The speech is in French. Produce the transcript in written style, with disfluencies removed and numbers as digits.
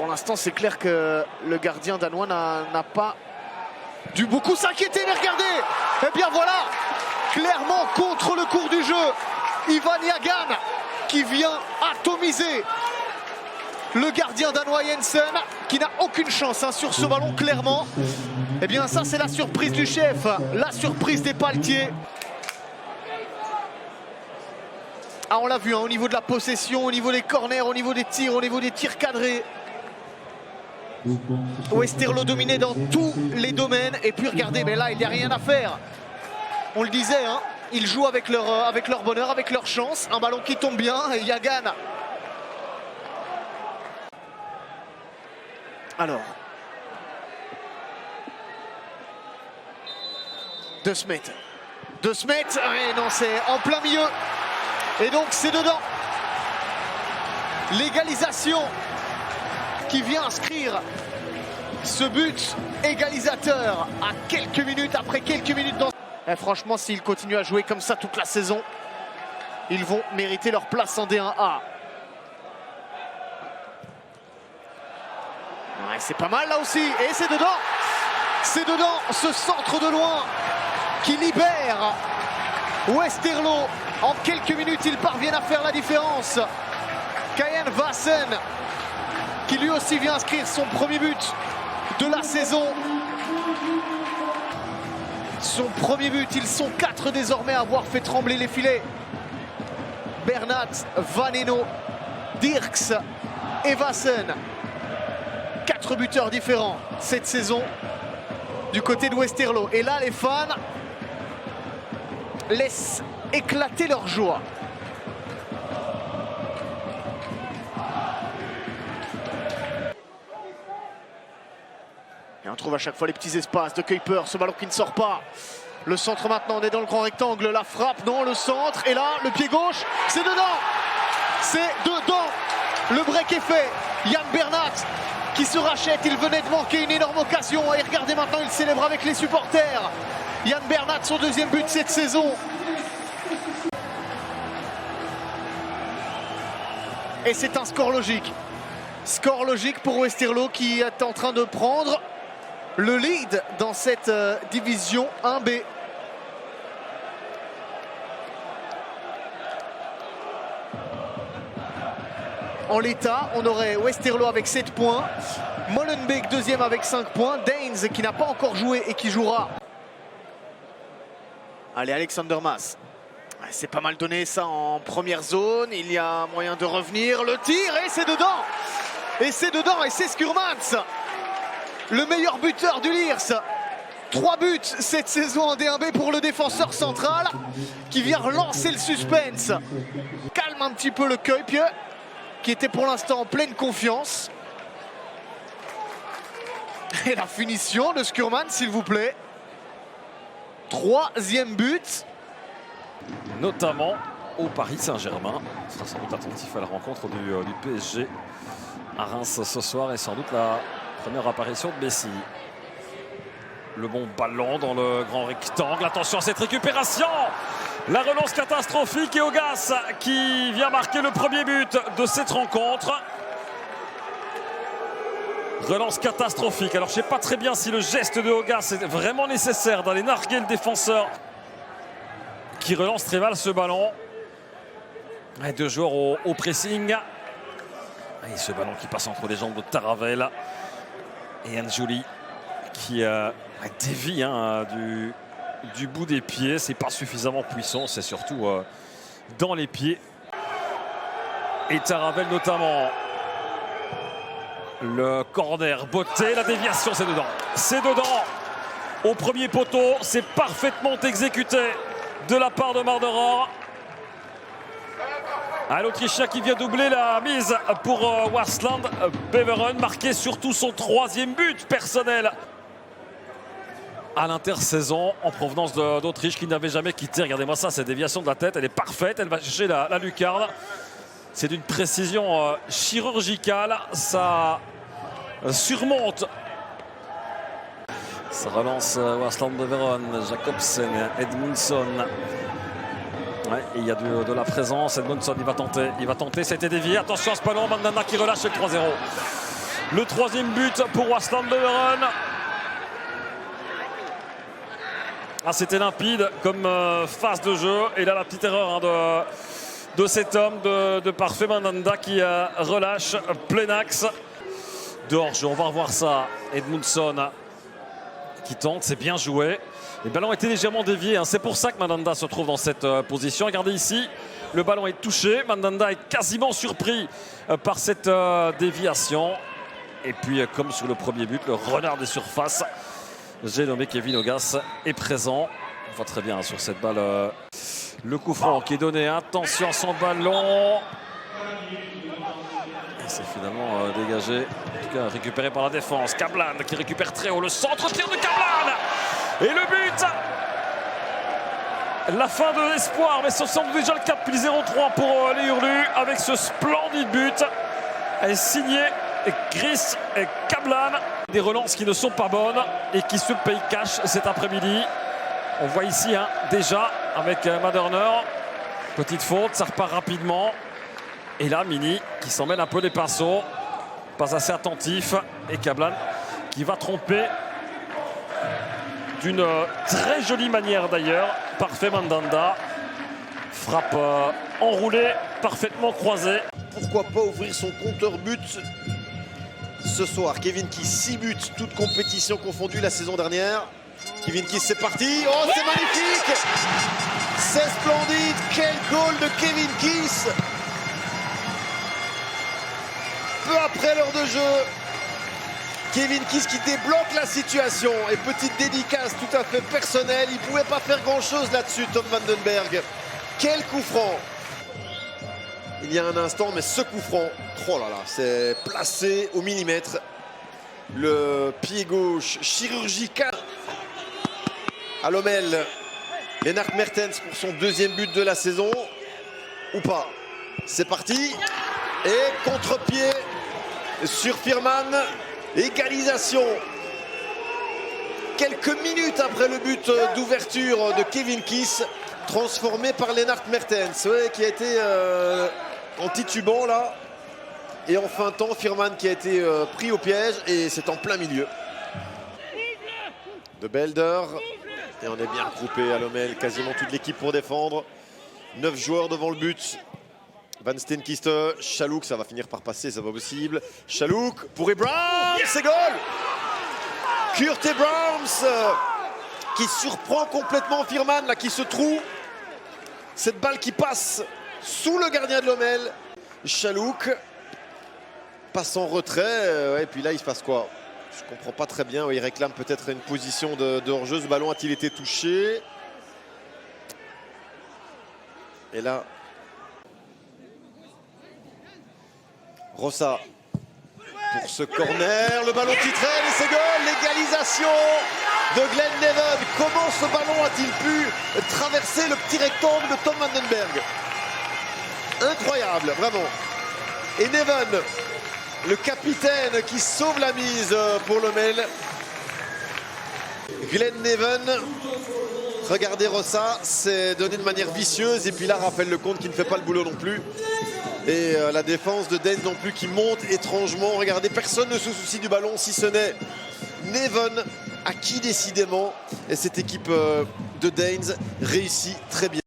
pour l'instant, c'est clair que le gardien danois n'a pas dû beaucoup s'inquiéter. Mais regardez, et bien voilà, clairement contre le cours du jeu, Ivan Yagan qui vient atomiser le gardien danois Jensen, qui n'a aucune chance sur ce ballon, clairement. Et bien ça, c'est la surprise du chef, la surprise des Paletiers. Ah, on l'a vu au niveau de la possession, au niveau des corners, au niveau des tirs, au niveau des tirs cadrés. Westerlo dominé dans tous les domaines. Et puis regardez, mais là, il n'y a rien à faire. On le disait, ils jouent avec leur bonheur, avec leur chance. Un ballon qui tombe bien, et Yagan. Alors. De Smet. Ouais, non, c'est en plein milieu. Et donc c'est dedans. L'égalisation qui vient inscrire ce but égalisateur à après quelques minutes dans... Et franchement, s'ils continuent à jouer comme ça toute la saison, ils vont mériter leur place en D1A. Ouais, c'est pas mal là aussi. Et c'est dedans. C'est dedans, ce centre de loin qui libère Westerlo. En quelques minutes, ils parviennent à faire la différence. Kajen Vassen, qui lui aussi vient inscrire son premier but de la saison. Son premier but, ils sont 4 désormais à avoir fait trembler les filets. Bernat, Vaneno, Dirks et Vassen. 4 buteurs différents cette saison du côté de Westerlo. Et là, les fans laissent éclater leur joie. Et on trouve à chaque fois les petits espaces de Kuiper, ce ballon qui ne sort pas. Le centre maintenant, on est dans le grand rectangle, la frappe, non, le centre, et là, le pied gauche, c'est dedans. C'est dedans. Le break est fait. Jan Bernat qui se rachète, il venait de manquer une énorme occasion. Et regardez maintenant, il célèbre avec les supporters. Jan Bernat, son deuxième but cette saison. Et c'est un score logique. Score logique pour Westerlo qui est en train de prendre le lead dans cette division 1B. En l'état, on aurait Westerlo avec 7 points. Molenbeek deuxième avec 5 points. Daines qui n'a pas encore joué et qui jouera. Allez, Alexander Mas. C'est pas mal donné ça en première zone. Il y a moyen de revenir. Le tir et c'est dedans. Et c'est dedans et c'est Skurmans, le meilleur buteur du Lierse. 3 buts cette saison en D1B pour le défenseur central qui vient relancer le suspense. Calme un petit peu le Kuiper qui était pour l'instant en pleine confiance. Et la finition de Skurmans, s'il vous plaît. 3e but. Notamment au Paris Saint-Germain. On sera sans doute attentif à la rencontre du PSG à Reims ce soir et sans doute la première apparition de Messi. Le bon ballon dans le grand rectangle. Attention à cette récupération. La relance catastrophique et Augas qui vient marquer le premier but de cette rencontre. Relance catastrophique. Alors je ne sais pas très bien si le geste de Augas est vraiment nécessaire d'aller narguer le défenseur qui relance très mal ce ballon. Et 2 joueurs au pressing. Et ce ballon qui passe entre les jambes de Taravel et Anjuli qui dévie du bout des pieds. C'est pas suffisamment puissant, c'est surtout dans les pieds. Et Taravel notamment. Le corner, beauté, la déviation, c'est dedans. C'est dedans. Au premier poteau, c'est parfaitement exécuté de la part de Marderor. L'Autrichien qui vient doubler la mise pour Waasland Beveren, marqué surtout son 3e but personnel à l'intersaison en provenance d'Autriche qui n'avait jamais quitté. Regardez-moi ça, cette déviation de la tête, elle est parfaite, elle va chercher la lucarne. C'est d'une précision chirurgicale, ça surmonte. Ça relance Waasland Beveren, Jacobsen, Edmundson. Ouais, et il y a de la présence. Edmundson, il va tenter, ça a été dévié. Attention à ce ballon, Mandanda qui relâche le 3-0. Le troisième but pour Wasland Beveren. Ah, c'était limpide comme phase de jeu. Et là, la petite erreur de cet homme de Parfait Mandanda qui relâche plein axe. Dehors jeu, on va revoir ça. Edmundson qui tente, c'est bien joué. Le ballon était légèrement dévié, hein. C'est pour ça que Mandanda se trouve dans cette position. Regardez ici, le ballon est touché. Mandanda est quasiment surpris par cette déviation. Et puis, comme sur le premier but, le renard des surfaces, j'ai nommé Kevin Augas, est présent. On voit très bien sur cette balle le coup franc qui est donné. Attention à son ballon. Et c'est finalement dégagé. En tout cas, récupéré par la défense. Kablan qui récupère très haut le centre. Tir de Kablan. Et le but. La fin de l'espoir. Mais ce semble déjà le 4-0-3 pour les Hurlus. Avec ce splendide but. Elle est signée Chris Kablan. Des relances qui ne sont pas bonnes et qui se payent cash cet après-midi. On voit ici déjà avec Maderner. Petite faute, ça repart rapidement. Et là, Mini qui s'en mêle un peu les pinceaux. Pas assez attentif. Et Kablan qui va tromper d'une très jolie manière d'ailleurs. Parfait Mandanda. Frappe enroulée, parfaitement croisée. Pourquoi pas ouvrir son compteur but ce soir? Kevin Kiss, 6 buts, toutes compétitions confondues la saison dernière. Kevin Kiss, c'est parti. Oh, c'est magnifique! C'est splendide. Quel goal de Kevin Kiss! Peu après l'heure de jeu, Kevin Kiss qui débloque la situation. Et petite dédicace tout à fait personnelle. Il ne pouvait pas faire grand-chose là-dessus, Tom Vandenberg. Quel coup franc! Il y a un instant, mais ce coup franc, oh là là, c'est placé au millimètre. Le pied gauche chirurgical à Lommel. Lennart Mertens pour son deuxième but de la saison. Ou pas. C'est parti. Et contre-pied sur Firman. Égalisation. Quelques minutes après le but d'ouverture de Kevin Kiss. Transformé par Lennart Mertens. Ouais, qui a été en titubant là. Et en fin de temps, Firman qui a été pris au piège. Et c'est en plein milieu. De Belder. Et on est bien regroupé à Lommel, quasiment toute l'équipe pour défendre. 9 joueurs devant le but. Van Steenkiste, Chalouk, ça va finir par passer, c'est pas possible. Chalouk pour Abrams, c'est goal! Kurt Abrams qui surprend complètement Firman, là, qui se trouve. Cette balle qui passe sous le gardien de Lommel. Chalouk passe en retrait, et puis là il se passe quoi? Je comprends pas très bien. Il réclame peut-être une position de hors-jeu. Ce ballon a-t-il été touché? Et là, Rossa pour ce corner. Le ballon qui traîne et c'est goal. L'égalisation de Glenn Neven. Comment ce ballon a-t-il pu traverser le petit rectangle de Tom Vandenberg? Incroyable, vraiment. Et Neven, le capitaine qui sauve la mise pour Lommel. Glenn Neven. Regardez Rossa, c'est donné de manière vicieuse. Et puis là, Raphaël Lecomte qui ne fait pas le boulot non plus. Et la défense de Daines non plus qui monte étrangement. Regardez, personne ne se soucie du ballon si ce n'est Neven, à qui décidément cette équipe de Daines réussit très bien.